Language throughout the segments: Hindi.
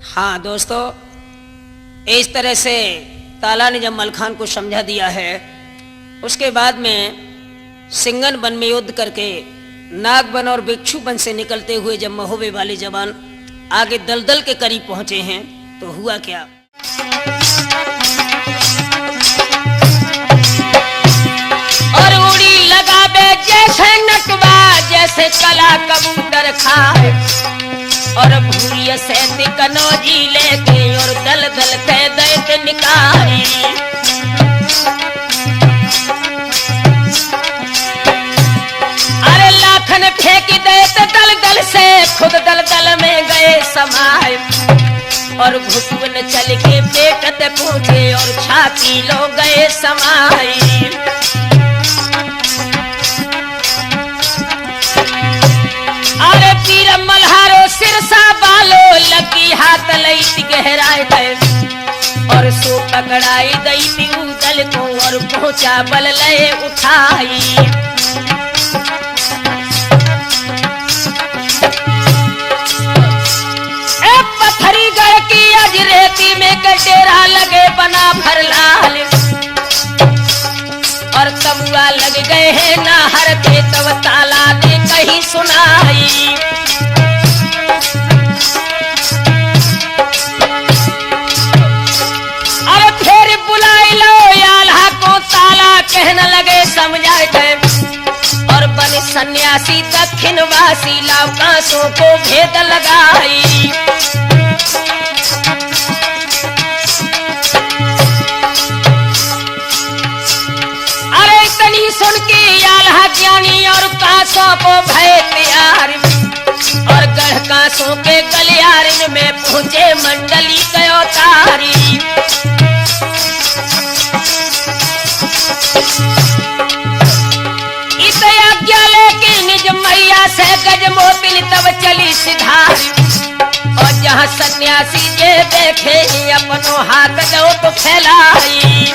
हाँ दोस्तों, इस तरह से ताला ने जब मलखान को समझा दिया है, उसके बाद में सिंगन वन में युद्ध करके नाग वन और भिक्षु वन से निकलते हुए जब महोबे वाले जवान आगे दलदल के करीब पहुंचे हैं तो हुआ क्या। और उड़ी लगावे जैसे नटवा, जैसे कला कबूतर खाए, और भूरिया से कनौजी लेके और दल दल के दैत निकाली। अरे लाखन फेंक दैत दल दल से, खुद दल दल में गए समाए, और घुटन चल के पेट ते पहुंचे और छाती लो गए समाई। अरे पीर मल्हारो सिरसा बालो, लगी हाथ लई गहराए गए, और सो पकड़ाई गई पीऊ दल को और पहुंचा बल लय उठाई। पत्थरी गढ़ की अज रेती में कटेरा लगे बना भर लाल, और तमुआ लग गए हैं नाहर के, तब ताला ने कहीं सुनाई। अरे फिर बुलाई लो आल्हा को, ताला कहने लगे समझाए थे, और बन सन्यासी दक्षिण वासी लावकाशों को भेद लगाई। अरे इतनी सुन के आल्हा ज्ञानी और कांसों को भय तैयार, और गढ़ कांसों के गलियारे में पहुंचे मंडली गयो तारी। इस आज्ञा लेके निज मैया से गज मोतिन तब चली सिधारी, और जहाँ सन्यासी जे देखे अपनो हाथ दो तो फैलाई।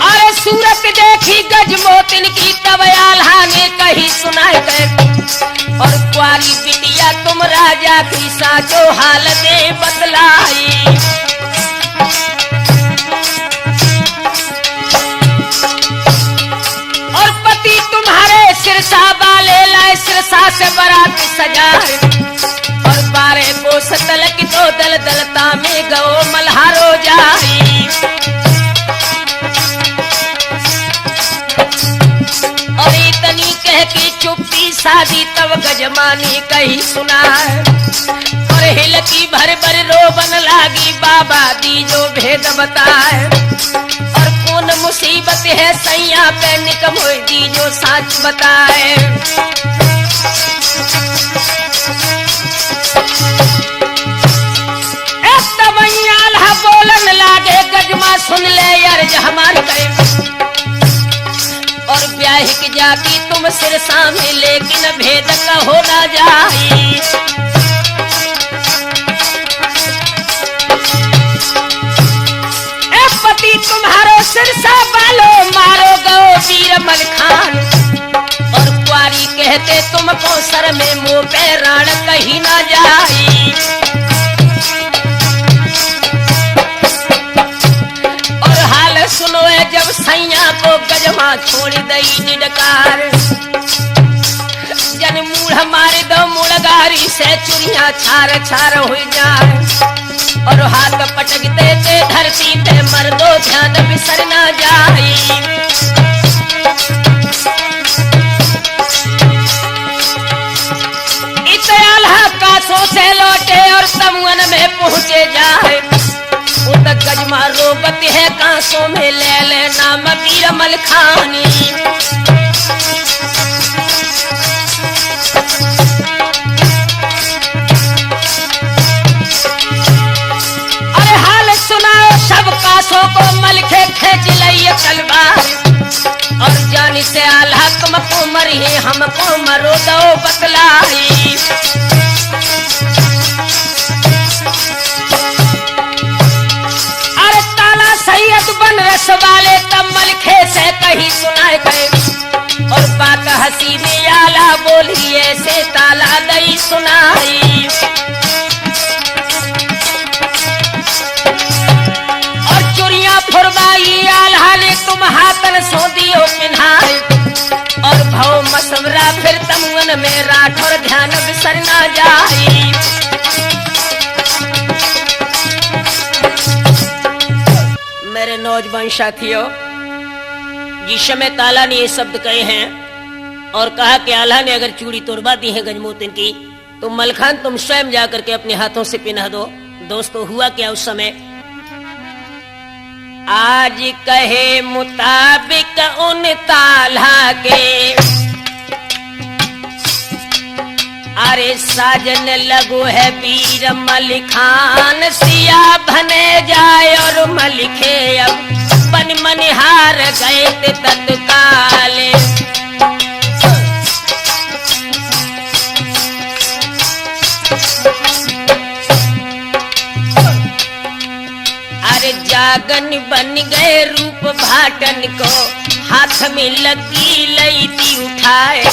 अरे सूरत देखी गज मोतिन की, तब आल्हा ने कही सुनाए गए, और क्वारी बिटिया तुम राजा की साचो हालतें बतलाई। और पति तुम्हारे सिरसा वाले लाए सिरसा से बारात सजाए, और 12 कोस तलक तो दल दलता में गो मल्हारो जाई। और इतनी कह के चुप्पी साधी, तब गजमानी कही सुनाए, और हिलकी भर भर रोबन लागी, बाबा दी जो भेद बताए। और कौन मुसीबत है सैया पे निकम हो दी जो सच बताए। आल्हा बोलन लागे, गजमा सुन ले अर्ज हमारी करे, और ब्याह की जाती तुम सिरसा में, लेकिन भेद कहो ना जाई। पति तुम्हारो सिरसा बालो, मारो गो वीर मलखान, और क्वारी कहते तुमको सर में मुंह पे राण कहीं ना जाई। और हाल सुनो है जब सैया को गजमा छोड़ दई निडकार, जन मूढ़ मारे दो मुड़गारी से, चुरिया छार छार हो जाए, और हाथ पटक देते धरती पे, मर दो ध्यान बिसर ना जाई। इत आल्हा कांसों से लौटे और तमुअन में पहुंचे जाए, उत गजमा रोबत है कांसों में, ले ले नाम वीर मलखानी। सब कांसों को मलखे खेच लई तलवार, और जानी से आल्हा तुमको मरिए हमको मरो दो बतलाई। अरे ताला सैयद बन रस वाले तब मलखे से कही सुनाए गए, और बात हसी में आला बोल बोली ऐसे ताला दई सुनाई। और चुरिया फुरवाई आल्हा ने तुम हाथन सो दियो पिन्हाई। और भव मसवरा फिर तमुन में राठौर ध्यान बिसर ना जाई। मेरे नौजवान साथियों, जिस समय ताला ने ये शब्द कहे हैं और कहा कि आल्हा ने अगर चूड़ी तोड़वा दी है गजमोतिन की तो मलखान तुम स्वयं जाकर के अपने हाथों से पिन्हा दो। दोस्तों हुआ क्या उस समय? आज कहे मुताबिक उन ताला के अरे साजन लगो है वीर मलिखान। सिया बने जाए और मलिखे अब बन मनिहार गए थे तत्काले। अरे जागन बन गए रूप भाटन को हाथ में लगी लई थी उठाए।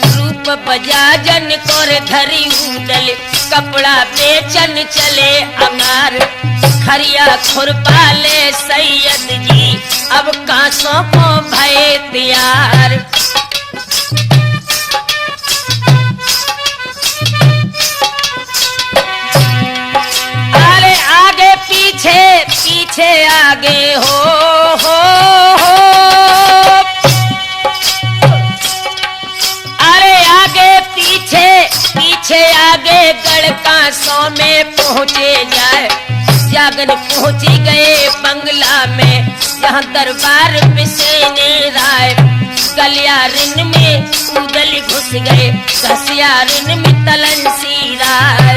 रूप बजाजन को धरी उदल कपड़ा बेचन चले अनार। खरिया खुरपाले सैयद जी अब कांसों को भय तैयार। अरे आगे पीछे पीछे आगे हो। अरे आगे पीछे पीछे आगे गढ़ कांसों में पहुंचे जाए। जागन पहुंची गए बंगला में जहाँ दरबार बिसेने राय। गलियारिन में उदल घुस गए घसियारिन में तलन सी राय।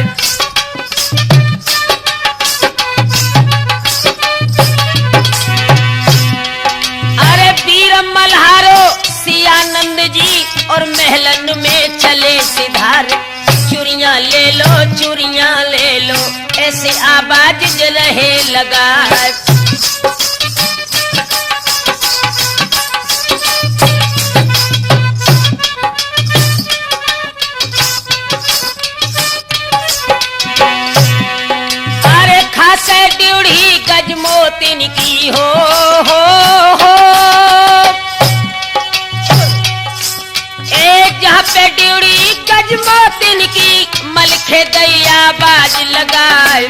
अरे वीर मल्हारो सियानंद जी और महलन में चले सिधार। चूड़ियां ले लो चूड़ियां ले लो ऐसे आवाज ज रहे लगा। अरे खासे ड्यूढ़ी गजमोतिन की हो। एक जहाँ पे ड्यूढ़ी गजमोतिन की मलखे दैया बाज लगाए।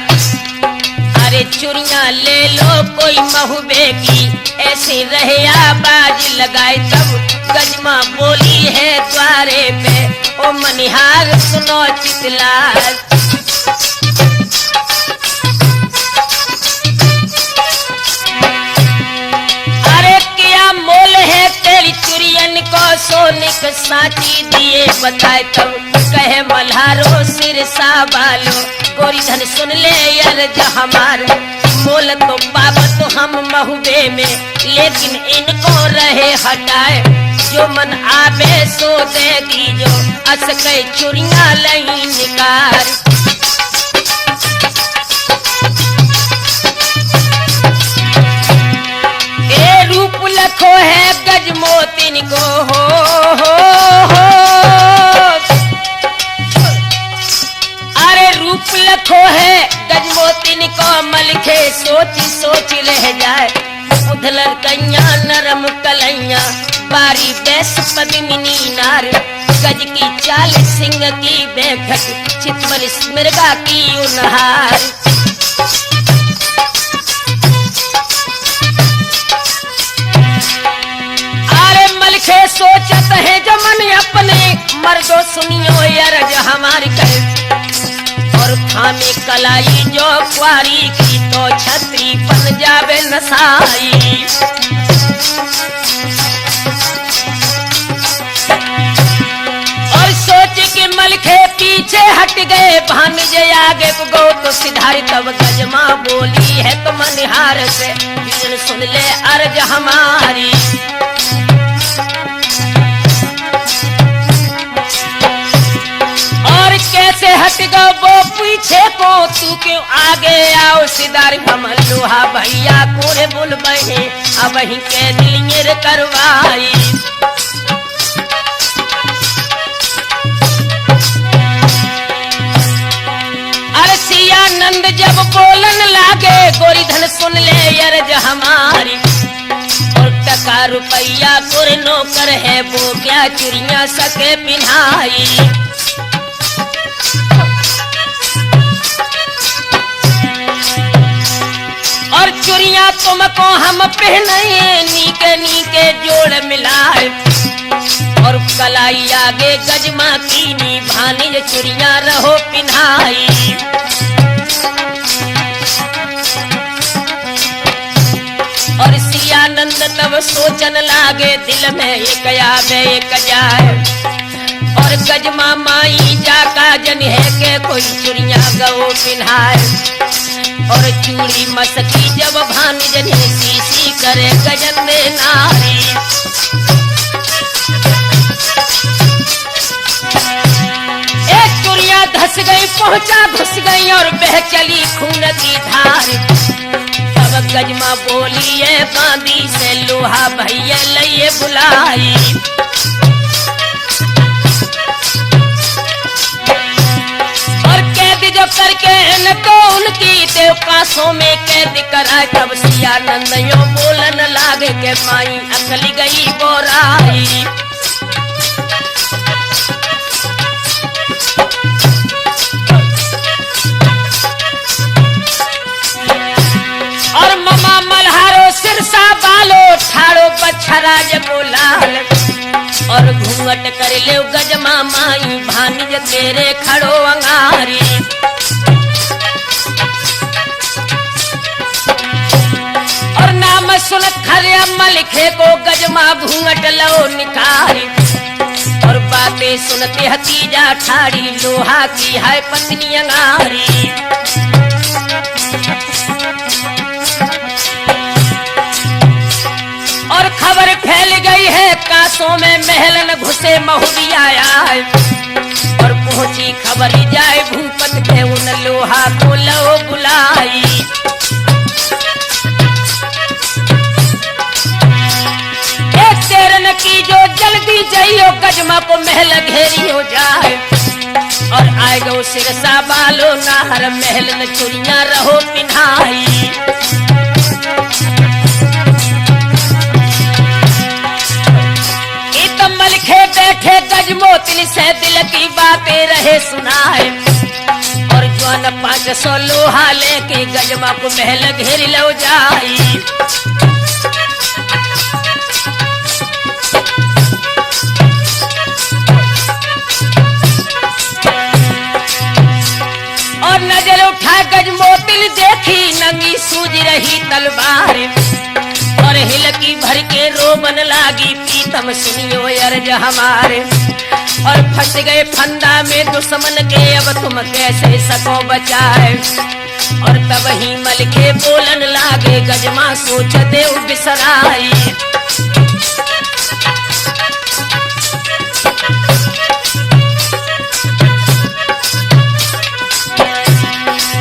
अरे चूड़ियां ले लो कोई महबूबे की ऐसे रहे आवाज लगाए। तब गजमा बोली है द्वारे पे ओ मनिहार सुनो चितलाए। अरे क्या मोल है तेरी चुरियन को सोने के साची दिए बताए। तब कहे मल्हारो सिर साबालो गोरी धन सुन ले अर्ज हमार। मोल तो बाबा तो हम महबूबे में लेकिन इनको रहे हटाए। जो मन आवे सो दे दीजो अस कई चुरियां लही निकार। ए रूप लखो है गजमोतिन को हो। अरे रूप लखो है गजमोतिन को मलखे सोच सोच रह जाए। उधलर कैया नरम कलैया बारी बैस पद्मिनी नार। गज की चाल सिंह की बैठक चितवन मृगा की उनहार। अरे मलखे सोचत है जमन अपने मर्दो सुनियो अर्ज हमारी कहे। और थामे कलाई जो क्वारी की तो छतरी बन जावे नसाई। और सोच के मलखे पीछे हट गए भानुज आगे गो तो सिधारी। तब गजमा बोली है तो मनिहार से सुन ले अर्ज हमारी। और कैसे हट गो वो पीछे को तू क्यों आगे आओ सिदार। कमल लोहा भैया कोरे बुल बहे अब ही के दिलियर करवाई। नंद जब बोलन लागे गोरी धन सुन ले अर्ज हमारी, और टका रुपया गुर नौकर है वो क्या चुरिया सके पिन्हाई। और चुरिया तुमको हम पहनाए नीके नीके जोड़ मिलाए, और कलाई आगे गजमा कीनी भानी चुरिया रहो पिन्हाई। और सियानंद तब सोचन लागे दिल में एक आवे एक जाए, और गजमा माई जाका जन है के कोई चुरिया गो पिन्हाए। और चूड़ी मसकी जब भानी जने सीसी करे गजन में नारी, एक चुरिया धस गई पहुंचा घुस गई और बह चली खून की धार। तब गजमा बोली है बांदी से लोहा भैया लइए बुलाई। और कैद जो करके इनको उनकी देव कांसों में कैद करा, तब सियानंद यो बोलन लागे के माई अकल गई बोराई। और ममा मल्हारो सिरसा बालो ठाड़ो बछराज बोलाल, और घूंघट कर ले गजमा माई भानिज तेरे खड़ो अंगारी। और नाम सुन खरे मलिखे को गजमा घूंघट लो निकारी, और बातें सुनते हतीजा ठाड़ी लोहा की है पत्नी अंगारी। और खबर फैल गई है कांसों में महलन घुसे महुरिया आए, और पहुंची खबर जाए भूपत के उन लोहा को लो बुलाई। एक तेरन की जो जल्दी जाइयो गजमा को महल घेरी हो जाए, और आए गो सिरसा बालो नाहर महलन चुरिया रहो पिन्हाई। मलखे बैठे गजमोतिल से दिल की बातें रहे सुनाए, और जवान 500 लोहा लेके गजमा को महल घेर लो जाई। और नजर उठा गजमोतिल देखी नंगी सूझ रही तलवार, और हिलकी भर के रोबन लागी पीतम सुनियो अर्ज हमारे। और फंस गए फंदा में दुश्मन के अब तुम कैसे सको बचाए। और तब ही मलखे बोलन लागे गजमा सोच देव बिसराई।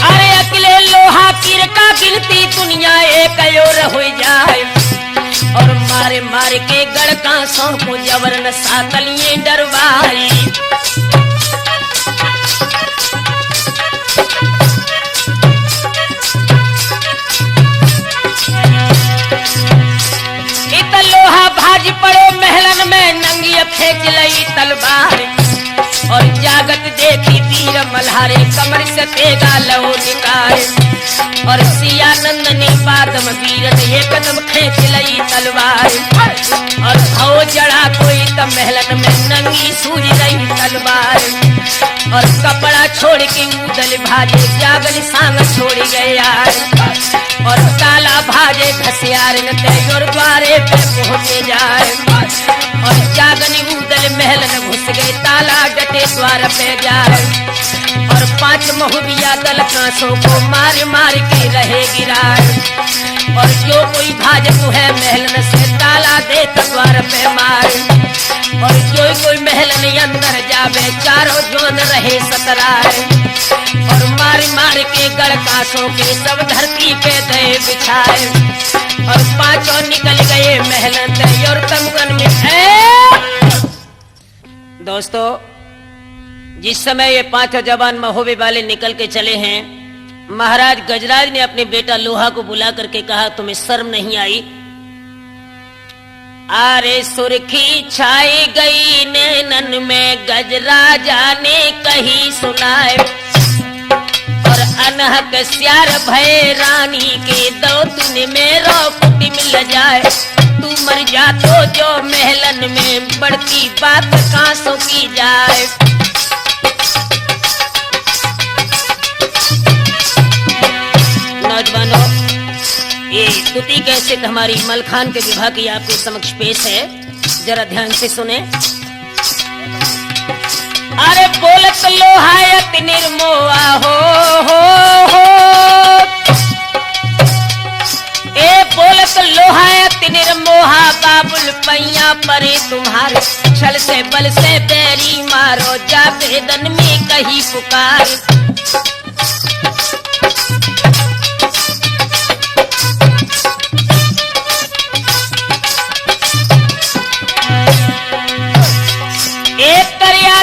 अरे अकेले लोहा कीर का गिनती दुनिया एक और हो जाए, और मारे मारे के गड़का सौ को जबरन सातलिए डरवाई। इत लोहा भाज पड़ो महलन में नंगी फेंक लई तलवार, और जागत देखी वीर मल्हारे कमर से तेगा लो निकाल। और सियानंद ने बादम वीर ने कदम खेच लई तलवार, और भाव जड़ा कोई त महलन में नंगी सूझ रही तलवार। और कपड़ा छोड़ के उदल भाजे जागल सांग छोड़ गए यार, और ताला भाजे घसियार और द्वारे पे पहुंचे जाए। और जागनी उदल महलन घुस गए ताला डटे द्वार पे जाए। और 5 महुरिया दल कांसों को मार मार के रहे गिराए। और जो कोई भाजपू है महलन से ताला दे द्वार पे मारे। और जो कोई महलन अंदर जावे चारों जोन रहे सतराए। और मार मार के गढ़ कांसों के सब धरती पे दे बिछाए। और 5 निकल गए महलन दे और तमगन में। दोस्तों, जिस समय ये 5 जवान महोबे वाले निकल के चले हैं, महाराज गजराज ने अपने बेटा लोहा को बुला करके कहा, तुम्हें शर्म नहीं आई? अरे सुर्खी छाई गई नैनन में, गजराजा ने कही सुनाए, और अनहक श्यार भय रानी के, दो दिन में रोकुटी मिल जाए, तू मर जा तो जो महलन में, बढ़ती बात कांसों की जाए। नौजवानों, ये स्तुति कैसे हमारी मलखान के विवाह की आपके समक्ष पेश है, जरा ध्यान से सुने। अरे बोलत लोहायत निर्मोआ हो ए बोलत लोहायत निर्मोहा, बाबुल पैया परे तुम्हारे, छल से बल से बैरी मारो, जा बेदन में कही पुकार।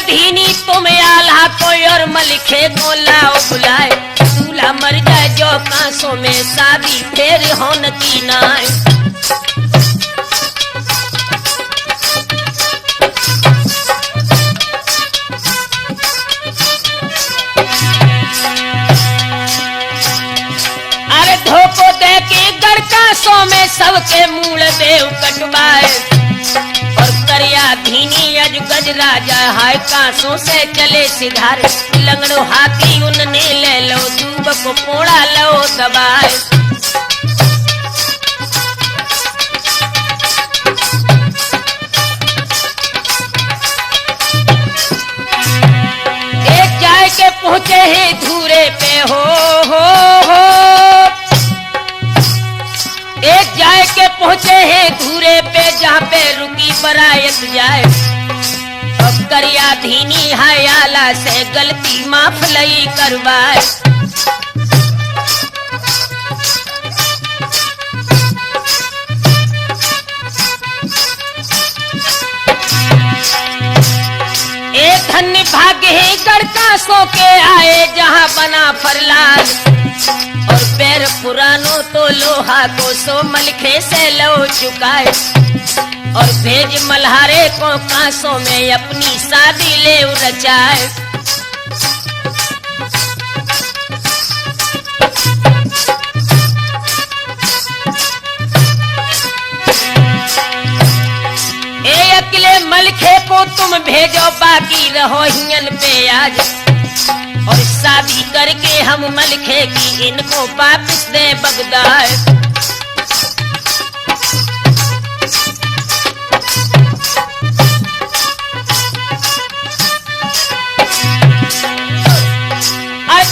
धीनी तुम आल्हा कोई और मलिखे को लाओ बुलाए, दूल्हा मर जाए जो कांसों में, शादी फेर होन की नाय। अरे धोखो दे के गढ़ कांसों में, सबके मूल देव कटवाए, और करिया धीनी अज गजराजा, हाय कांसों से चले सिधार, लंगड़ो हाथी उनने ले लो, दूब को पोड़ा लो दबाए। एक जाए के पहुंचे ही धूरे पे हो एक जाए के पहुंचे हैं धूरे पे, जहाँ पे रुकी बरायत जाए, अब करिया धीनी हयाला से गलती माफ लई करवाए। एक धन्य भाग्य ही गढ़कासों के आए, जहाँ बना फरलाल, और पैर पुरानो तो लोहा को सो मलखे से लो चुकाए, और भेज मल्हारे को कांसों में, अपनी शादी ले रचाए। ए अकेले मलखे को तुम भेजो, बाकी रहो हियन पे आज, और शादी करके हम मलखे की इनको वापस दे बगदाद।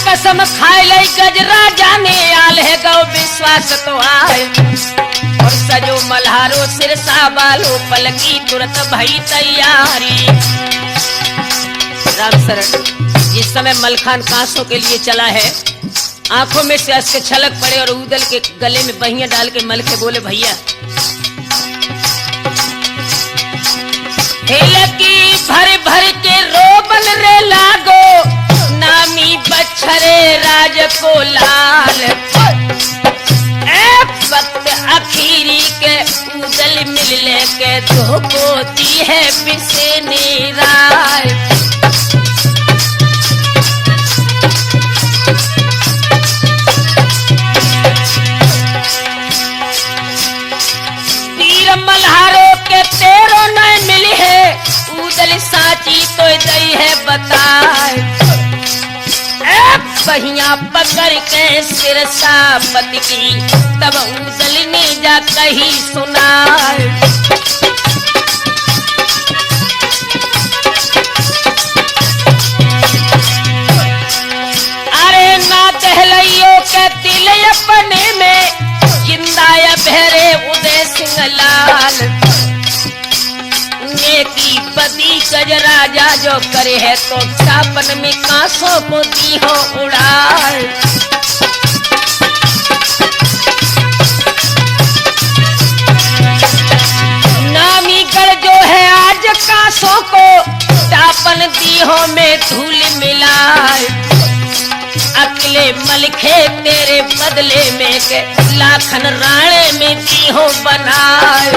कसम खाए लई गजराजा ने, आल है गौ विश्वास तो आए, और सजो मल्हारो सिरसा बालो, पलकी तुरंत भई तैयारी। राम शरण, जिस समय मलखान कांसों के लिए चला है, आंखों में से अश्क छलक पड़े, और उदल के गले में बहियां डाल के मलखे बोले, भैया हेलकी भर भर के रोबन रे लागो, नामी बछरे राज को लाल, वक्त आखिरी के उदल मिलने के, धोती है पिसे निराय। तीर मल्हारों के तेरों न मिली है, उदल साची तो दई है बताए, बहिया पकड़ के सिरसा पति की, तब उदल ने जा कही सुनाए। अरे ना दहलइयो के दिल अपने में, जिंदा बहरे उदय सिंह लाल, नेकी बदी गजराजा जो करे है, तो छापन में कांसों को दी हो उड़ाए। नामी गढ़ जो है आज कांसों को, छापन दी हो में धूल मिलाए, अकेले मलखे तेरे बदले में के लाखन राणे में दी हो बनाए।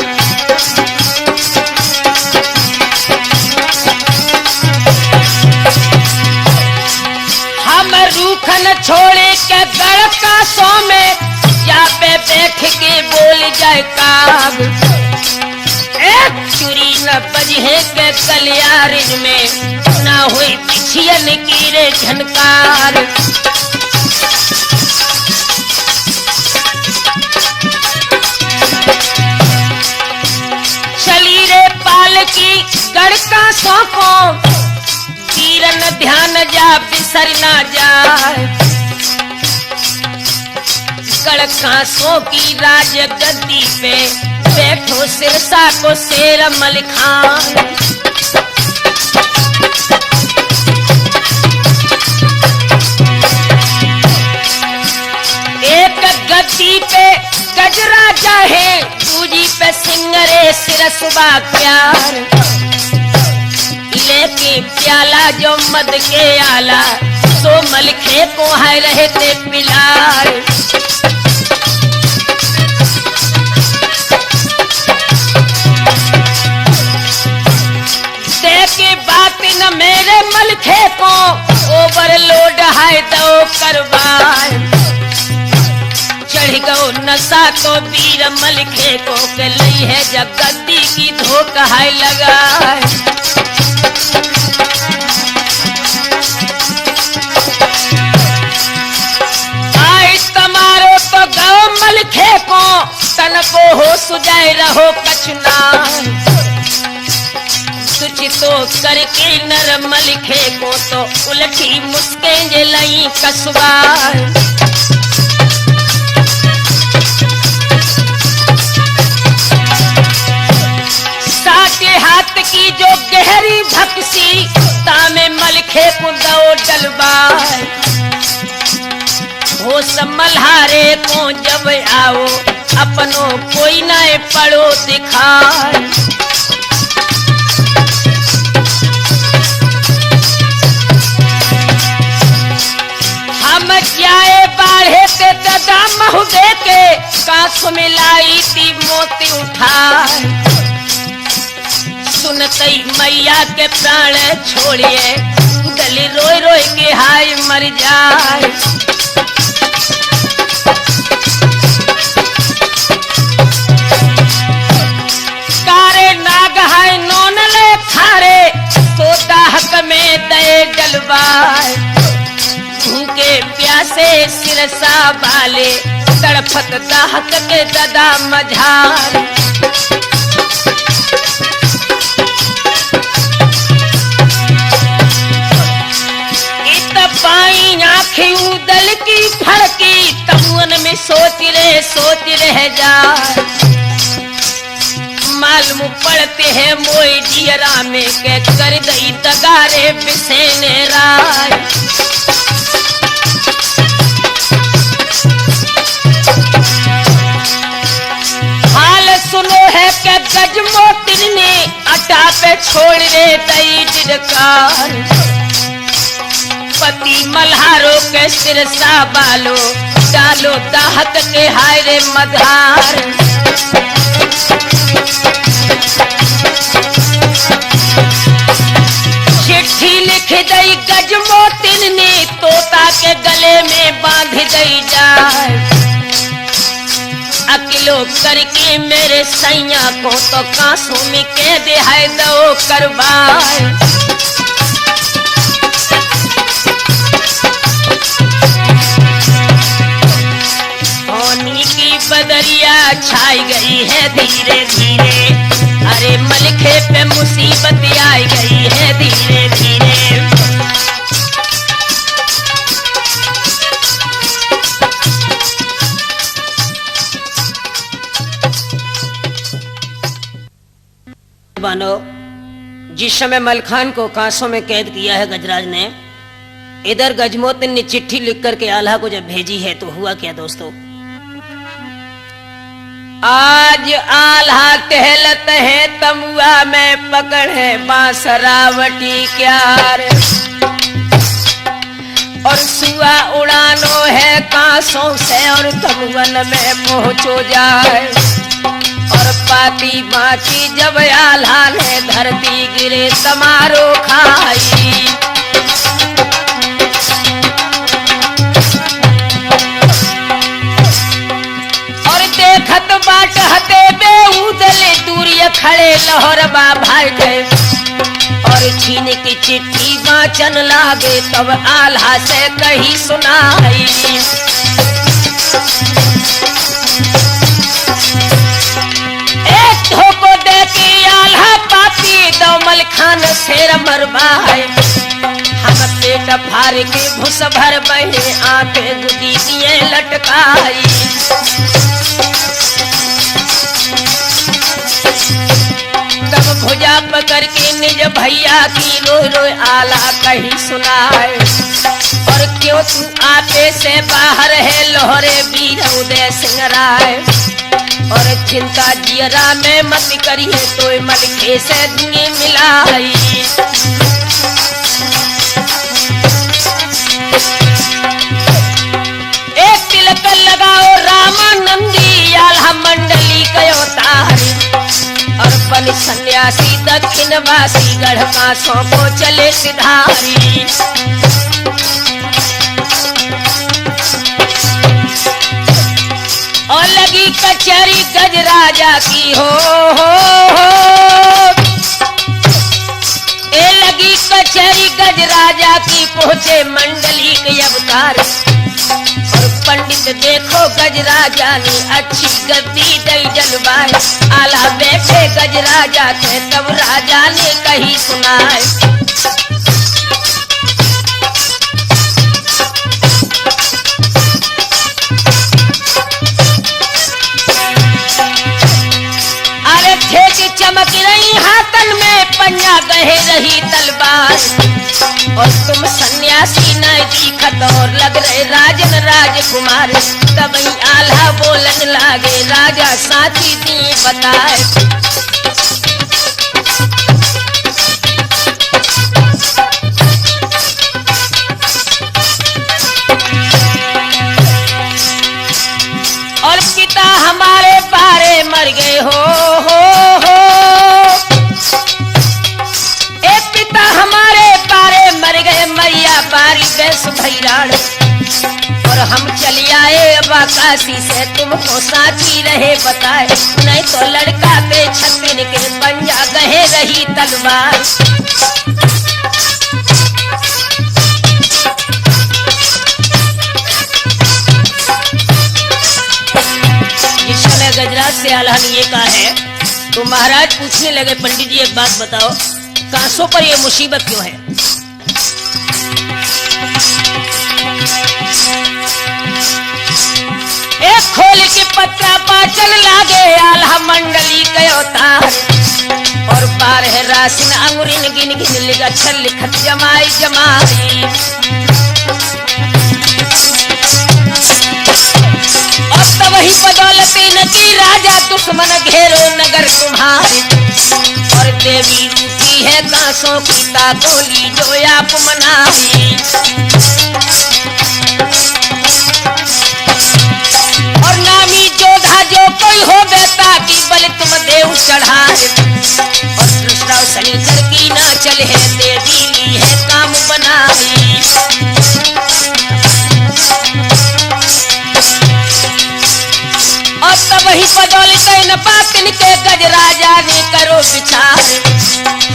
हम रूखन छोड़े के गढ़ का सो में या पे बैठ के बोल जाए काग। चुरी न बजे के कलियारिन में ना हुई पिछियन की रे झनकार। चली रे पाल की गढ़ का सौंपो तीरन ध्यान जा बिसर ना जाए। गढ़ कांसों की राज गद्दी पे बैठो सिरसा को शेर मलिक खान। एक गद्दी पे गजराजा है दूजी पे सिंगरे सिरसुबा प्यार। लेके प्याला जो मद के आला तो मलखे को है रहते पिलार। के बात न मेरे मलखे को ओवरलोड है तो करवाए। चढ़ गो नशा तो वीर मलखे को के लई है जगद्दी की धोखा है लगाए। आए तुम्हारो तो गौ मलखे को तन को हो सुजाए रहो कचना। तो करके नर मलखे को तो उलटी मुस्कें जलाई कसबा। साके हाथ की जो गहरी भक्सी तामे मलखे को दो डलबा। हो मल्हारे को जब आओ अपनों कोई ना पड़ो दिखाए। जाए बाढ़े ते ददा महुदे के कांख में लाई थी मोती उठाए। सुनतई मैया के प्राण छोड़िए गली रोई रोई के हाय मर जाए। कारे नाग हाय नौन ले खारे तो दाहक में दे डलवाए। भूखे प्यासे सिरसा बाले तड़फत दाहक के ददा मझार। इत पाई आँखें उदल की फड़की तमुन में सोच रह जाए। मालूम पड़ते हैं मोई जियरा में के कर गई दगारे बिसेने राय। सुनो है कि गजमोतिन ने अटा पे छोड़ रे दई डिडकार। पति मल्हारों के सिरसा बालो डालो दाहक के हाय रे मधार। चिट्ठी लिख दई गजमोतिन ने तोता के गले में बांध दई जाए। अकेलो करके मेरे सैया को तो कांसों में कह दे है दो करवाए। होनी की बदरिया छाई गई है धीरे धीरे। अरे मलखे पे मुसीबत आई गई है धीरे धीरे। बानो जिस समय मलखान को कांसों में कैद किया है गजराज ने, इधर गजमोतिन ने चिट्ठी लिख करके आल्हा को जब भेजी है तो हुआ क्या दोस्तों। आज आल्हा टहलत है तमुआ में पकड़ है बांसरावटी क्यार। और सुआ है कांसों से और तमुवन में पहुंचो जाए। और पाती बाची जब आल्हा ने धरती गिरे तमारो खाई। और देखत बाट हते बेउदले दूरिय खड़े लहर भाई गए। और छीन की चिट्ठी बाचन लागे तब आल्हा से कही सुनाई। एक धोको दे की आल्हा पाती दौमल खान शेर मरवाए। हम पेट फार के भूस भर बहे आंखें गुदी दिए लटकाई। तब भुजा पकड़ के निज भैया की रोय रोय आला कही सुनाए। और क्यों तू आपे से बाहर है लोहरे वीर उदय सिंह राय। और चिंता जियरा में मत करिए तो मलखे से दुनिया मिलाई। एक तिलक लगाओ रामानंदी आल्हा मंडली कयो तारी। और बन सन्यासी दक्षिण वासी गढ़ कांसों को चले सिधारी। और लगी कचहरी गजराजा की हो। ए लगी कचहरी गजराजा की पहुंचे मंडली के अवतार। और पंडित देखो गजराजा ने अच्छी गद्दी दई जलवाए। आला बैठे गजराजा थे तब राजा ने कही सुनाए। अरे ठेक चमक रही हाथन में पंजा गहे रही तलवार। और तुम सन्यासी न दिखत और लग रहे राजन राजकुमार। तब ही आल्हा बोलन लागे राजा साची दी बताए। और पिता हमारे बारे मर गए हो। एक पिता हमारे बारे मर गए मैया बारी बेस भैराण। और हम चली आए काशी से तुमको साची रहे बताए। नहीं तो लड़का पे छत्तीन के पंजा गहे रही तलवार। जिस समय गजराज से आल्हा ने ये कहा है तो महाराज पूछने लगे पंडित जी एक बात बताओ कांसों पर ये मुसीबत क्यों है। एक खोल के पत्रा पाचल लागे आल्हा मंडली कयो तार। और पार है रासिन अंगुरिन गिन गिन लिखा छल लिखत जमाई जमाई। और तब वही बदौलती न की राजा दुश्मन घेरो नगर तुम्हारे। और देवी रूठी है कांसों की ताकोली जो आप मनाई। और नामी जोधा जो कोई हो बेता की बल तुम देव चढ़ाए। और दूसरा शनिचर की ना चले है देवी ली है काम बनाई। और तब वही बदौलत न पातिन के गजराजा ने करो विचार।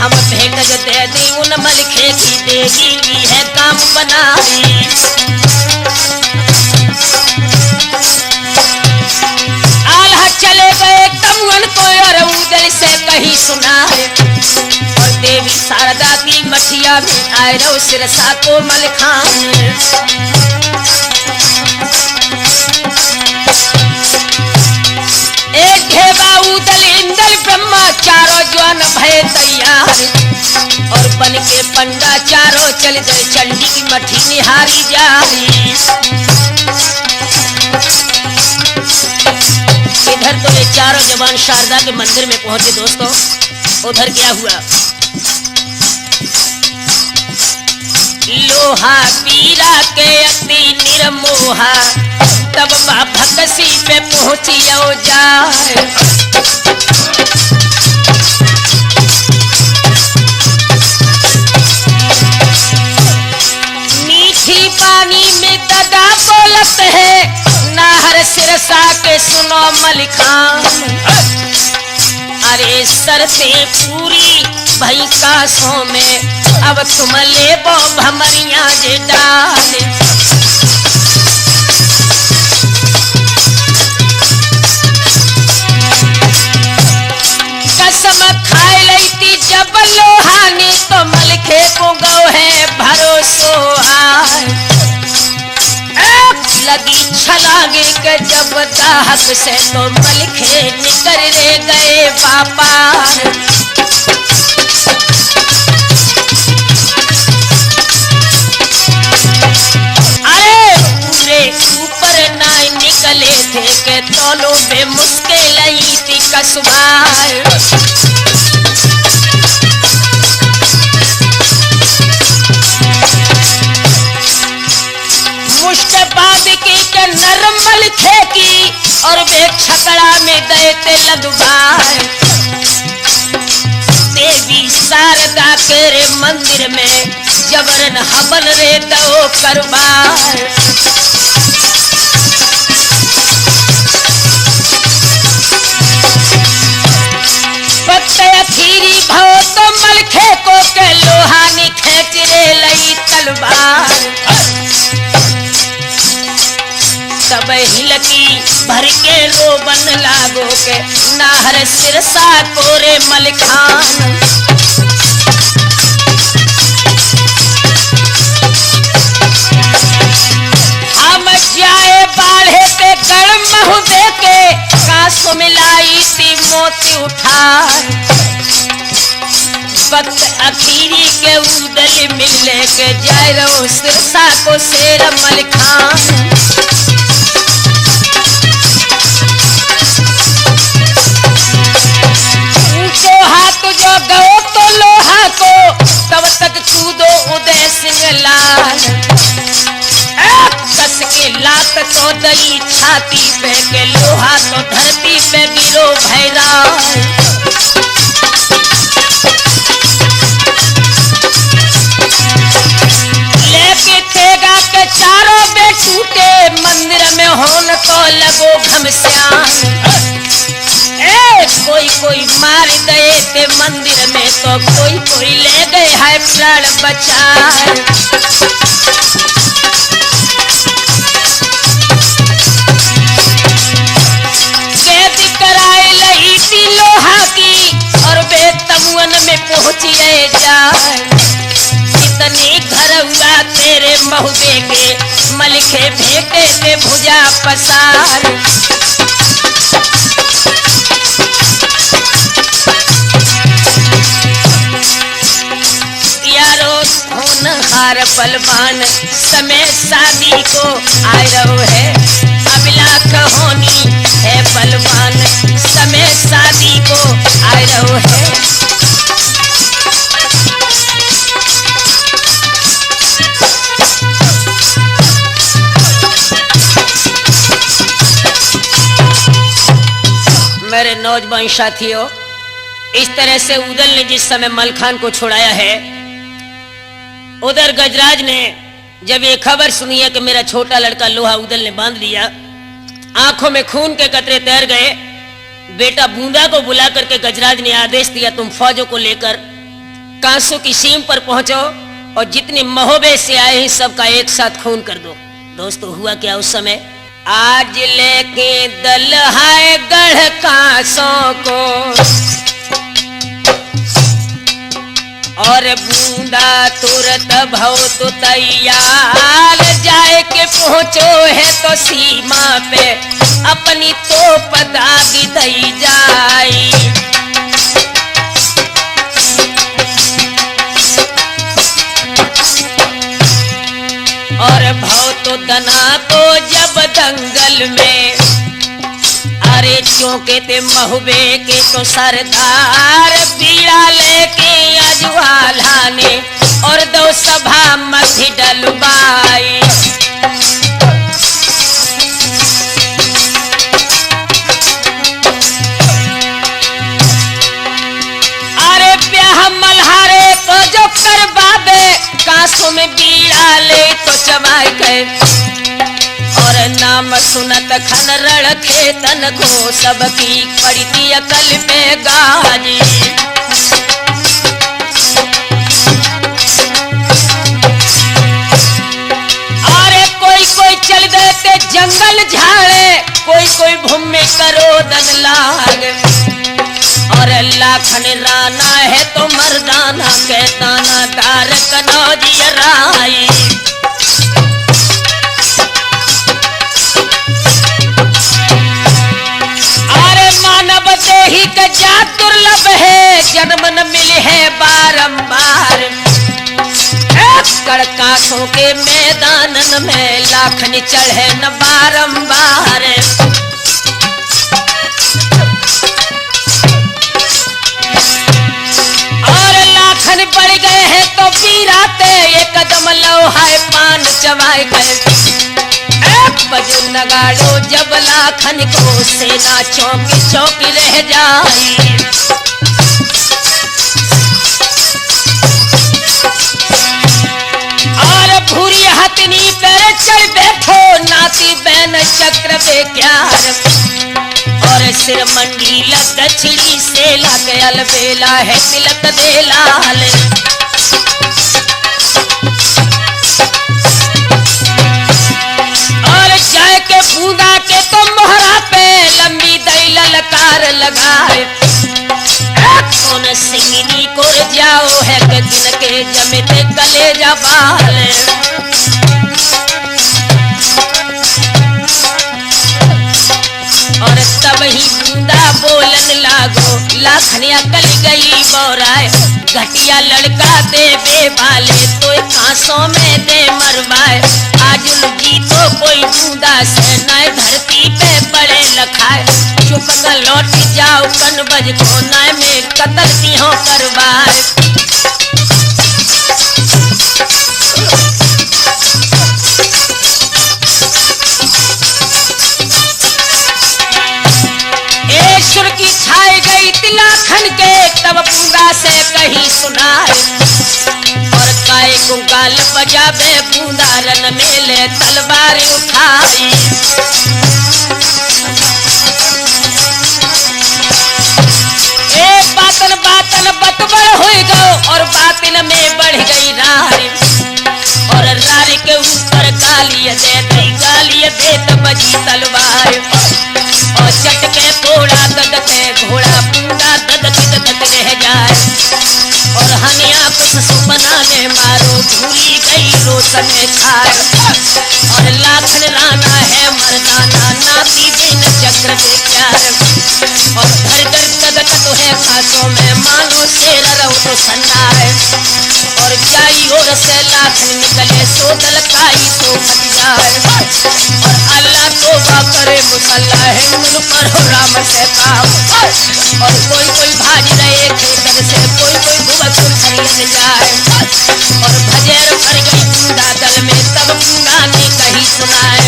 हम भेंट जो दे दी उन मलखे की देवी ली है काम बनाई। आल्हा चले गए तमुअन को और उदल से कही सुनाए। और देवी शारदा की मठिया में आए रो सिरसा को मलखान। एक घेवा उदल इंदल ब्रह्मा चारों ज्वान भय तैयार। और बन के पंडा चारों चल गए चंडी की मठी निहारी जारी। इधर तो ये चारों जवान शारदा के मंदिर में पहुंचे दोस्तों। उधर क्या हुआ लो लोहा पीरा के अति निर्मोहा, तब माँ भगसी पे पहुँचियो जाए। मीठी पानी में दगा बोलत है, नाहर सिरसा के सुनो मलिकान। अरे सरते पूरी भई कासों में, अब तुम ले बो भमरिया जे डाले। कसम खाए लईती जब लोहानी, तो मलखे को गौ है भरोसो आए। लगी छलांगे के जब दाहक से, तो मलखे निकर रे गए बापार। अरे पूरे ऊपर ना निकले थे के तोलों में मुश्किल आई थी कसबार। मुश्क बांध के नरम मलखे की, और वे छकड़ा में देते लदुबार। देवी शारदा के रे मंदिर में, जबरन हवन रे दो करबार। पत्ते अखीरी भव तो मलखे को के लोहानी खेच रे लई तलवार। तब हिलकी भर के रोबन लागो के, नाहर सिरसा कोरे मलखान। हम जाए बाढ़े के गढ़ महु दे के, कांसो मिलाई थी मोती उठाए। वक्त अखीरी के उदल मिलने के, जाए रो सिरसा को शेर मलखान। जो गो तो लोहा को, तब तक कूदो उदय सिंह लाल। कस के लात तो दई छाती पे के, लोहा तो धरती पे गिरो भैराल। लेके तेगा के चारों बे टूटे, मंदिर में होन तो लगो घमश्यान। कोई कोई मार गए थे मंदिर में, तो कोई कोई ले गए है प्राण बचाए। कैद कराए लही थी लोहा की, और वे तमुअन में पहुंचिए जाए। कितने घर हुआ तेरे महुबे के, मलखे भेटे थे भुजा पसार। हार बलवान समय शादी को आए रहो है, अभिलाख होनी है बलवान समय शादी को आए रहो है। मेरे नौजवान साथियों, इस तरह से उदल ने जिस समय मलखान को छुड़ाया है, उधर गजराज ने जब ये खबर सुनी है कि मेरा छोटा लड़का लोहा उदल ने बांध लिया, आंखों में खून के कतरे तैर गए। बेटा बूंदा को बुला करके गजराज ने आदेश दिया, तुम फौजों को लेकर कांसू की सीम पर पहुंचो और जितने महोबे से आए हैं सबका एक साथ खून कर दो। दोस्तों हुआ क्या उस समय, आज लेके दल है गढ़ कांसों को, और बूंदा तुरत भव तो तैयार, जाए के पहुंचो है तो सीमा पे अपनी तोप दागी दई जाई। और भव तो दना तो जब दंगल में, अरे चौके ते महुबे के तो सरदार, बीड़ा लेके अजवाला ने और दो सभा मध्य डलवाई। अरे ब्याह मल्हारे को जो करवावे कांसों में बीड़ा ले तो चबाई गए। और नाम सुनत खन रड़के तन को सबकी पड़ती अकल पे गाजी। अरे कोई कोई चल गए ते जंगल झाड़े, कोई कोई भूमि करो दन लाग। और लाखन राना है तो मर्दाना के ताना दार कनौजी राई। अरे मानव देही का जात दुर्लभ है, जन्म न मिले है बारंबार। कड़कासों के मैदानन में लाखन चढ़े न बारंबार। बढ़ गए हैं तो पीराते एक कदम लोहाए पान चबाए गए। बजो नगाड़ो जब लाखन को सेना चौकी चौकी रह जाए। और भूरी हथनी पर चढ़ बैठो नाती बहन चक्र बेक्यार। और सिर मंडीला दक्षिणी से लगल बेला है तिलक दे लाल। और जाए के बूंदा के तो मोहरा पे लंबी दई ललकार लगाए। कौन सिंगनी को जाओ है के दिन के जमे गले जबाल। और तब ही बूंदा बोलन लागो लाखन अकल गई बोराए। घटिया लड़का दे बे वाले तो कांसों में दे मरवाए। आज जी तो कोई बूंदा से नए धरती पे पड़े लखाए। चुप कर लौट जाओ कन बज को नए में कतल दियो करवाए। ईश्वर की छाई गई तिलाखन के तब बूंदा से कहीं सुनाए। और काय को गाल बजावे बूंदा रन मेले तलवार उठाई। बातन बातन बतबर हो गो और बातिन में बढ़ गई रारी। और रारी के ऊपर गालियां दे तो बजी तलवार। और चटके थोड़ा ददके घोड़ा बूंदा ददक रह जाए। और हनिया कुछ सुपनाने मारो भूली गई रोशन खाए। और लाखन राना है मर्दाना नाती दिन चक्र बेचार। और घर घर ददक तो है खासों में मानो शेर रहो तो सन्ना है। और जाई और से लाखन निकले सो दलकाई तो मच जाए। और अल्लाह तोबा करे मुसल्ला है मुन करो राम से काम। और कोई कोई भाज रहे खेतर से कोई कोई भुवत खरीद जाए। और भजेर भर गई बूंदा दल में तब बूंदा ने कही सुनाए।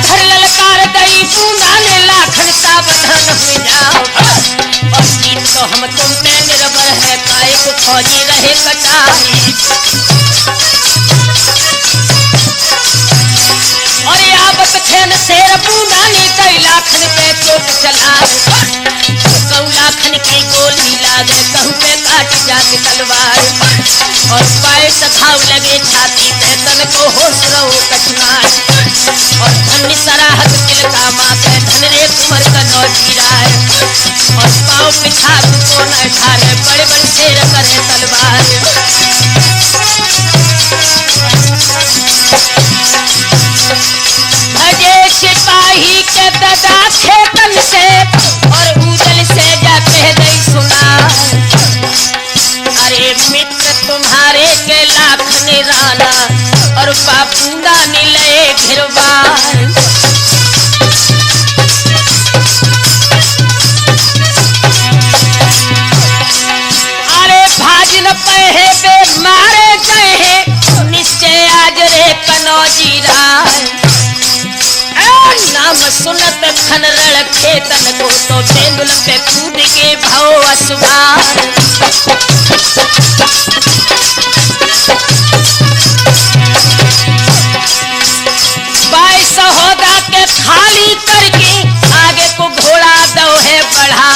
घर ललकार दई बूंदा ने लाखन सावधान हो जाओ। और जीत तो हम तुम पे निर्भर है काय को फौजी रहे कटाई। और यावत खेन शेर बूंदा ने कई लाखन पे चोट चलाए। कहूँ लाखन की गोली लागे कहूँ पे काट जाके तलवार। और पाए सखाव लगे छाती पे तन को होश रहो कठनाई। और धन्य सराहत तिलका माँ के धन रे कुमर का नौजी राय। और पाँव पिछा को न ठारे बड़े बड़े शेर करे तलवार। भजे सिपाही के ददा खेतन से और उदल से जा कह दई सुना। अरे मित्र तुम्हारे के लाखन राना और बाबूदा नीले घिरवार। कनौजी राय। नाम सुनत खनरण खेतन को तो तेंदुल पे कूद के भाव असुभार। बाईस होदा के खाली करके आगे को घोड़ा दो है बढ़ा।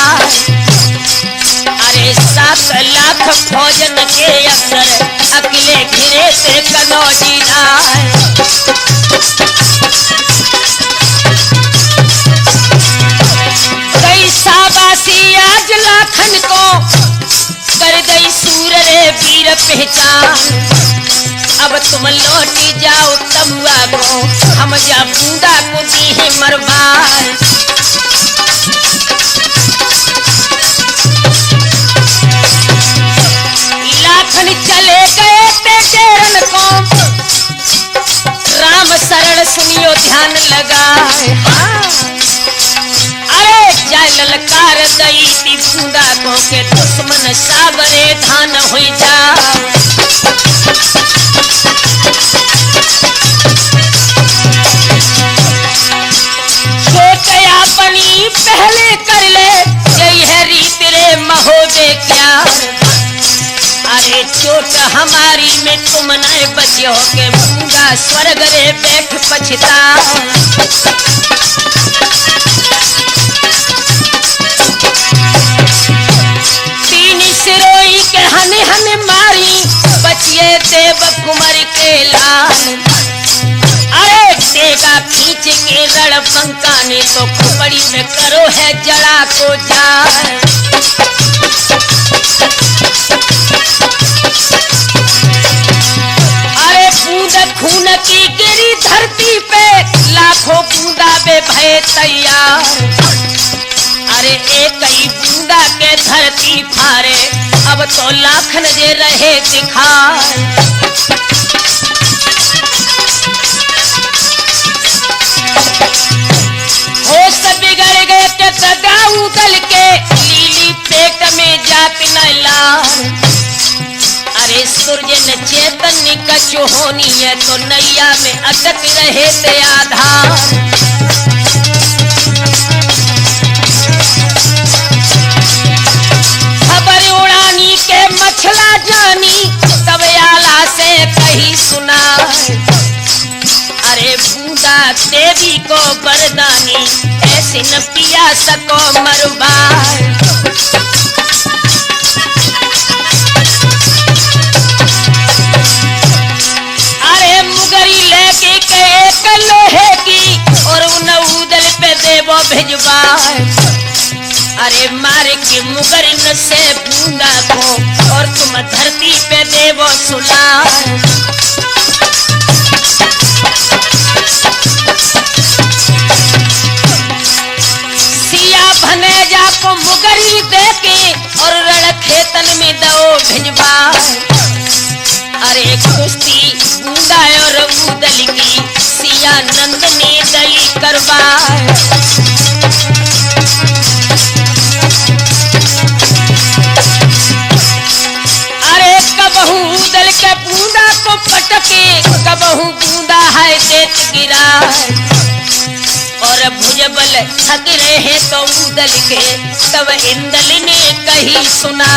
अरे 7 लाख फौजन के अंदर अकेले घिरे से कनौजी राय। शाबाशी आज लाखन को कर गई सूर रे वीर पहचान। अब तुम लौटी जाओ तमुआ को हम जा बूंदा को दी है मरवार। लाखन चले गए तेरन को राम शरण सुनियो ध्यान लगाए। अरे जाय ललकार दई ती बूंदा को के दुश्मन साबरे धान हुई जा। सोचया बनी पहले कर ले यही है रीत रे महोदय क्या। अरे चोट हमारी में तुम न बचियो के बूंदा स्वर्ग रे बैठ पछता। सिरोई के हने हने मारी बचिए देव कुमार के लाल। अरे देगा खींच के रण पंका ने तो खोपड़ी में करो है जड़ा को जाए। अरे बूंद खून की गिरी धरती पे लाखों बूंदा बे भय तैयार। अरे एक ही बूंदा के धरती फारे अब तो लाखन जे रहे दिखार। होश बिगड़ गए के दगाऊ दल के लीली पेट में जात न लार। अरे सूरज न चैतन्य का चोहोनी है तो नैया में अटक रहे थे आधार। उड़ानी के मछला जानी तब आला से कही सुना। अरे बूंदा देवी को बरदानी ऐसे न पिया सको मरवाए। अरे मुगरी लेके एक लोहे की और उन उदल पे देवो भिजवाए। अरे मारे के मुगरिन से बूंदा को और तुम धरती पे देवो सुला। सिया भनेजा को मुगरी देके और रण खेतन में दो भिजवा। अरे कुश्ती बूंदा और उदल की सिया नंद ने दई करवाए। कबहू उदल के बूंदा को पटके कबहू बूंदा है देत गिरा। और भुजबल थक रहे तो उदल के तब इंदल ने कही सुना।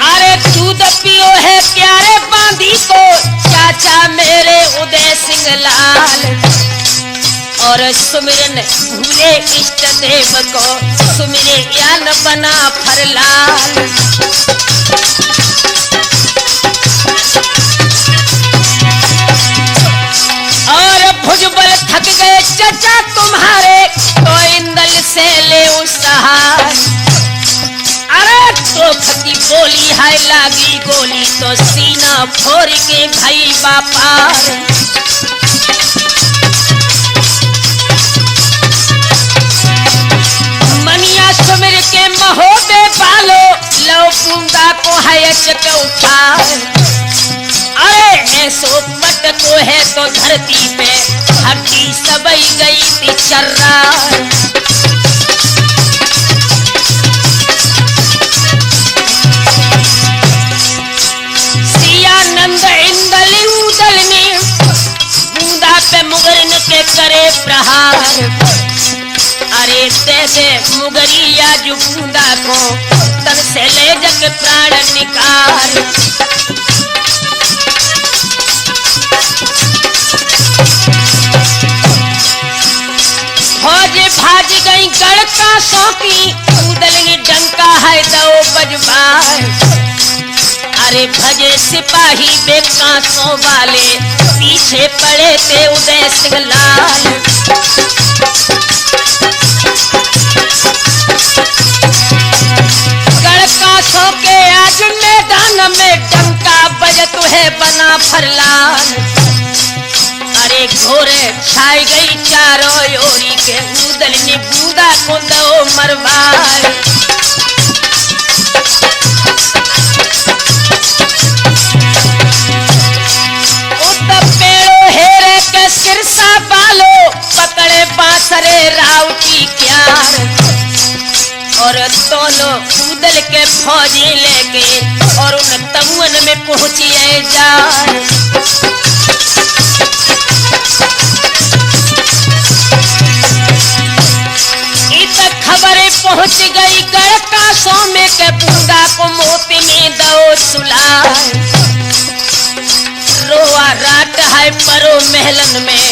अरे दूध पियो है प्यारे बांधी को चाचा मेरे उदय सिंह लाल। और सुमिरन भूले इष्ट देव को सुमिरे ज्ञान बना फरलाल। और भुजबल थक गए चचा तुम्हारे तो इंदल से ले सहार। अरे तो खती बोली है लागी गोली तो सीना फोड़ के भाई बापार। मनिया सुमिर के महोबे पालो लो बूंदा को है चक उठा। अरे ऐसो पट को है तो धरती पे हड्डी सबई गई थी चर्रा। आज बूंदा को तन से ले जग प्राण निकाल। फौज भाज गई गढ़ का सौकी उदलनी डंका है दो बजबार। अरे भजे सिपाही बेकांसों वाले पीछे पड़े थे उदय सिंह लाल। गढ़कासों के आज मैदान में डंका बजत है बना फरलाल। अरे घोरे छाई गई चारों ओरी के उदलनी बूंदा को दो मरवार। सिरसा बालो पकड़े बांसरे राउटी क्यार। और दोनों उदल के फौजी लेके और उन तमुअन में पहुंचिए जार। इत खबरें पहुंच गई गढ़कासों में के बूंदा को मोती में दो सुलाए। रोआ रात है परो महलन में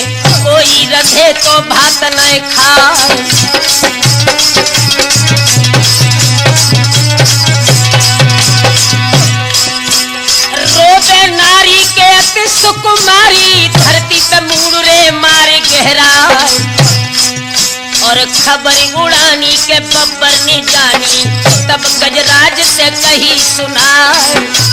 कोई रधे तो भात न खाए। रोबे नारी के अति सुकुमारी धरती पे मुड़े मारे गहराई। और खबर उड़ानी के बब्बर ने जानी तब गजराज से कही सुनाए।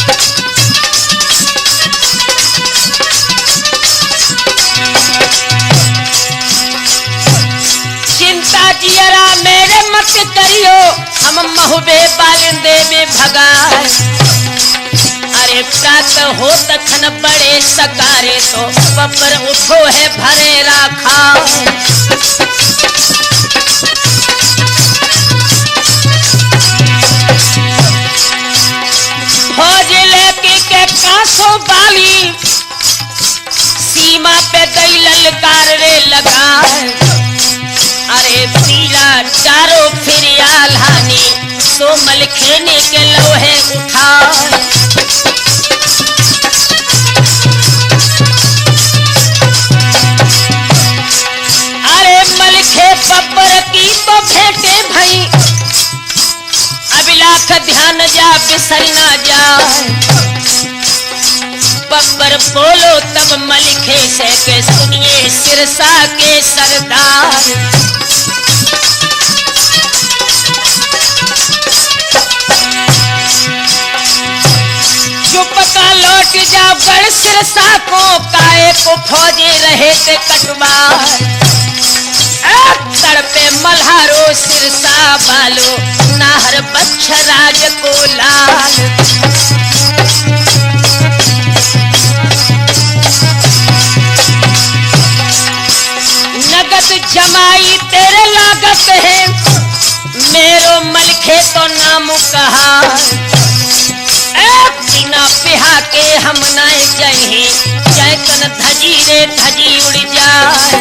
जियरा मेरे मत करियो हम महुबे बालिंदे में भगाए। अरे प्रात हो तखन बड़े सकारे तो बब्बर उठो है भरे राखा। फौज लेके के कांसों बाली सीमा पे दई ललकार रे लगाए। अरे पीला चारों फिर आल्हानी सोमल खेने के लोहे उठा। अरे मलखे बब्बर की तो भेंटे भई अभिलाख ध्यान जा बिसर ना जाए। बब्बर बोलो तब मलखे से के सुनिए सिरसा के सरदार। चुपका लौट जाओ गढ़ सिरसा को काए को फौजे रहे थे कटवार। तड़पे मल्हारो सिरसा बालो नाहर बच्छराज को लाल। नगद जमाई तेरे लागत है मेरो मलखे तो नाम कहा। बिना पिहा के हम नाए जाए जैतन धजी रे धजी उड़ जाए।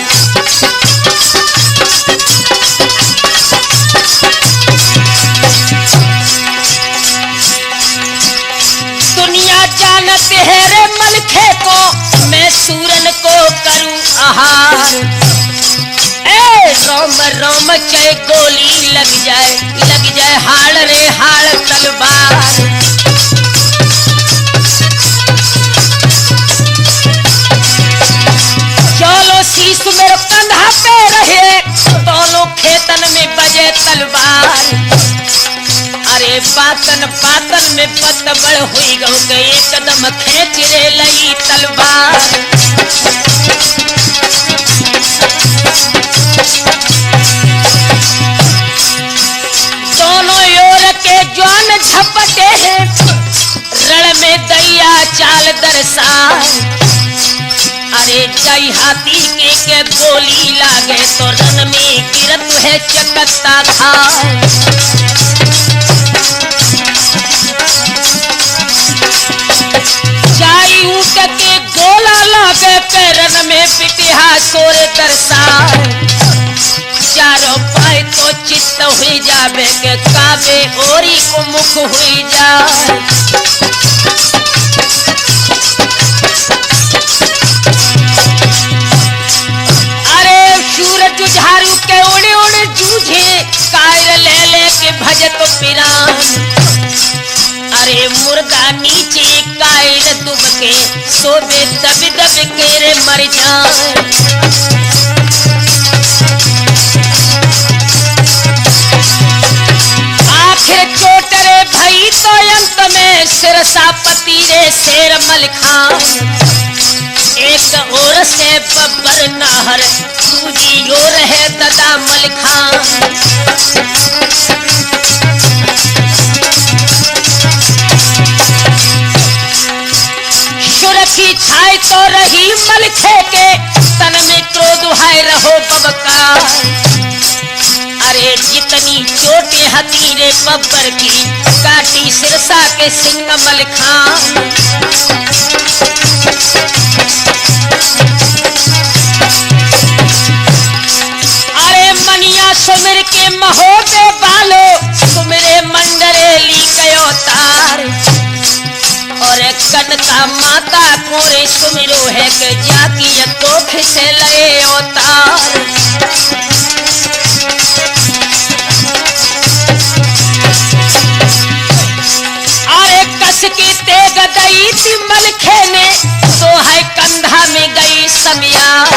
दुनिया जानत है रे मलखे को मैं सूरन को करूं आहार। रोम रोम के गोली लग जाए हाड़ रे हाड़ तलवार। चलो शीश मेरे कंधा पे रहे दोनों खेतन में बजे तलवार। अरे पातन पातन में पतबड़ हुई गौ के एकदम खेच रे लई तलवार। दोनों ओर के जवान झपटे हैं रण में दैया चाल दरसाए। अरे जय हाथी के गोली लागे तो रन में गिरत है चकत्ता खाए। जाई ऊट के गोला लागे पैरन में पिटिहा सोरे दरसाए। चारों पाए तो चित्त हुई जावे के काबे ओरी को मुख हुई जाए। अरे सूरज झारू के उड़ उड़ जूझे कायर ले ले के भजत पिरान। अरे मुर्दा नीचे कायर दुब के सोबे दब दब के रे मर जाए। आखिर चोट रे भई तो अंत में सिरसापति रे शेर मलखान। एक ओर से बब्बर नाहर दूजी ओर है ददा मलखान। सुरखी छाई तो रही मलखे के तन में क्रोध है रहो बबकार। अरे जितनी चोटें हतीरे बब्बर की काटी सिरसा के सिंह मलखान। अरे मनिया सुमिर के महोबे बालो सुमिरे मंडरे ली गयो तार। और कनका माता कोरे सुमिरो है के जाकी कोख से लए अवतार। अरे कस की तेग दई थी मलखे ने तो है कंधा में गई समियार।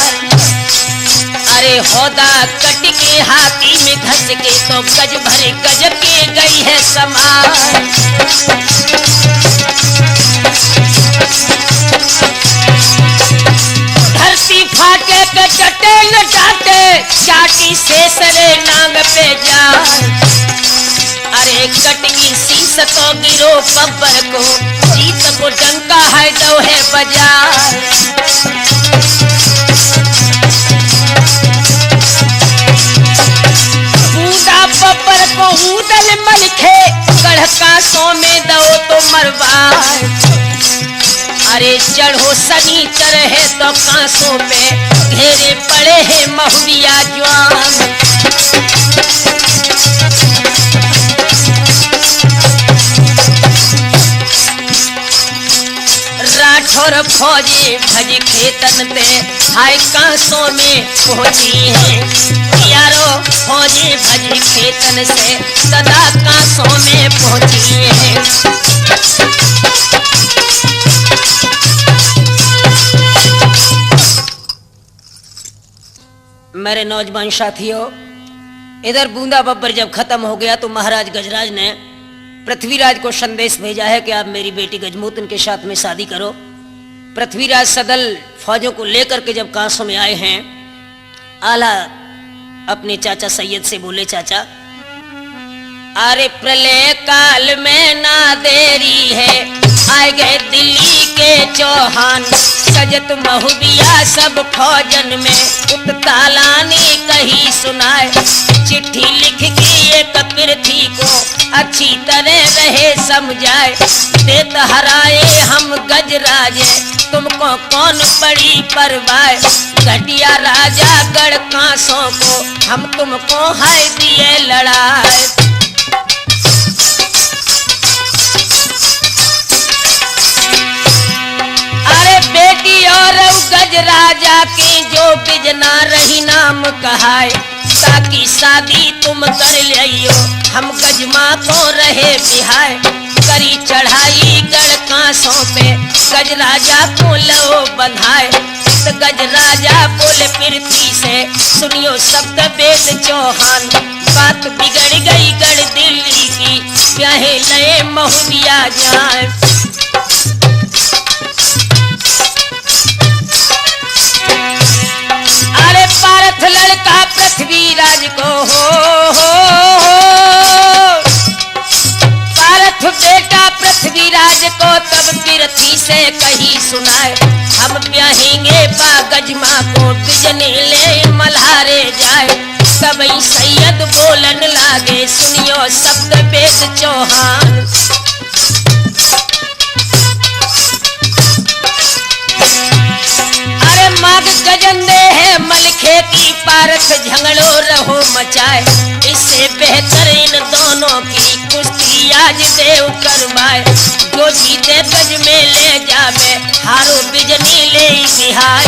अरे होदा कट के हाथी में घस के तो गज भरे गज के गई है समार। धरती फाटे के चटे न जाते चाटी से सरे नांग पे जाए। अरे कटगी शीस तो गिरो बब्बर को जीत को डंका है दो है बाजार। बूंदा बब्बर को ऊदल मलखे गढ़का सो में दो तो मरवाए। अरे चढ़ो सनीचर है तो कांसों पे घेरे पड़े हैं महुरिया जवान। राठौर फौजी भज खेतन ते हाय कांसों में पहुंची है। यारो फौजी भज खेतन से सदा कांसों में पहुंची है। मेरे नौजवान साथियों, इधर बूंदा बब्बर जब खत्म हो गया तो महाराज गजराज ने पृथ्वीराज को संदेश भेजा है कि आप मेरी बेटी गजमूतन के साथ में शादी करो। पृथ्वीराज सदल फौजों को लेकर के जब कांसों में आए हैं, आला अपने चाचा सैयद से बोले, चाचा अरे प्रलय काल में ना देरी है, आए गए दिल्ली के चौहान। सजत महुबिया सब फौजन में उत्तालानी कही सुनाए। चिट्ठी लिख के एक पृथ्वी को अच्छी तरह रहे समझाए। देत हराए हम गजराज तुमको कौन पड़ी परवाए। घटिया राजा गढ़ कांसों को हम तुमको है दिए लड़ाए। अरे बेटी और गज राजा की जो बिजना रही नाम कहाए। ताकि शादी तुम कर लियो हम गजमा को रहे बिहाय। करी चढ़ाई गढ़ कांसों पे गज राजा को लो बंधाए। गज राजा बोले पृथ्वी से सुनियो शब्द वेद चौहान। बात बिगड़ गई गढ़ दिल्ली की ब्याहे नए महुरिया जाए। अरे पारथ लड़का पृथ्वीराज को हो पारथ बेटा पृथ्वीराज को तब पृथ्वी से कही सुनाए। हम ब्याहेंगे बा गजमा को बिजने ले मल्हारे जाए। सबई सैयद बोलन लागे सुनियो शब्द वेद चौहान। अरे माग गजंदे है मलिक मलखे की पारख झगड़ो रहो मचाए, इससे बेहतर इन दोनों की कुश्ती आज देव करवाए। जो जीते गज में ले जावे, हारो बिजनी ले निहाय।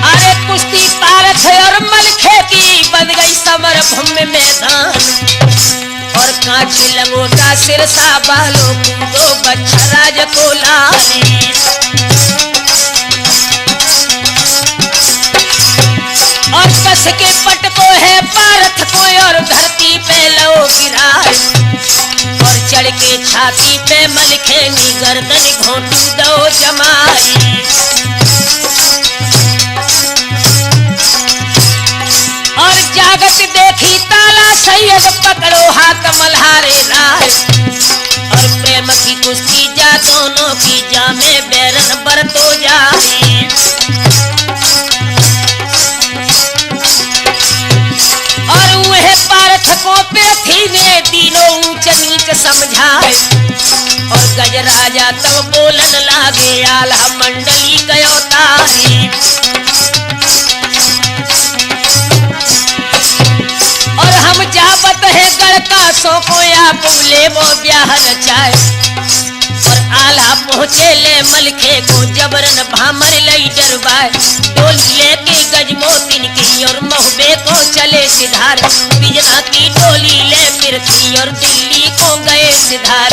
अरे कुश्ती पारख और मलखे की बन गई समर भूमि मैदान, और कांच लंगोटा सिरसा बालों कूदो बच्चा राज को लाने। और कस के पट को है पारथ को और धरती पे लो गिराए, और चढ़ के छाती पे मलखे नी गर्दन घोंटू दो जमाई। और जागत देखी ताला सैयद पकड़ो हाथ मल्हारे राय, और प्रेम की कुश्ती जा दोनों की जा में बैरन बरतो जाए। और वह पारथकों पे थी ने तीनों ऊंच नीच समझाए, और गजराजा तब बोलन लागे आल्हा मंडली गयो तारीफ। और हम जाबत है गड़का सो को या बोले वो ब्याह रचाए, और आल्हा पहुँचे ले मलखे को जबरन भामर लई डरवाए। डोली लेके गजमोतिन की और महुबे को चले सिधार, बिजना की डोली ले फिर थी और दिल्ली को गए सिधार।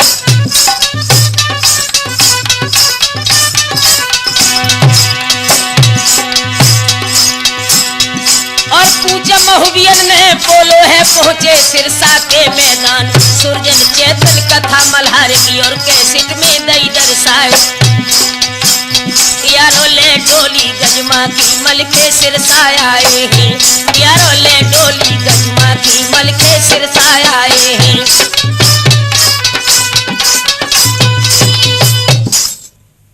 और पूजा महुबियन में बोलो है पहुंचे सिरसा के मैदान, सुरजन चेतन कथा मल्हार की और कैसेट में दई दर्शाए। यारो ले डोली गजमा की मलके सिरसा आए हैं, यारो ले डोली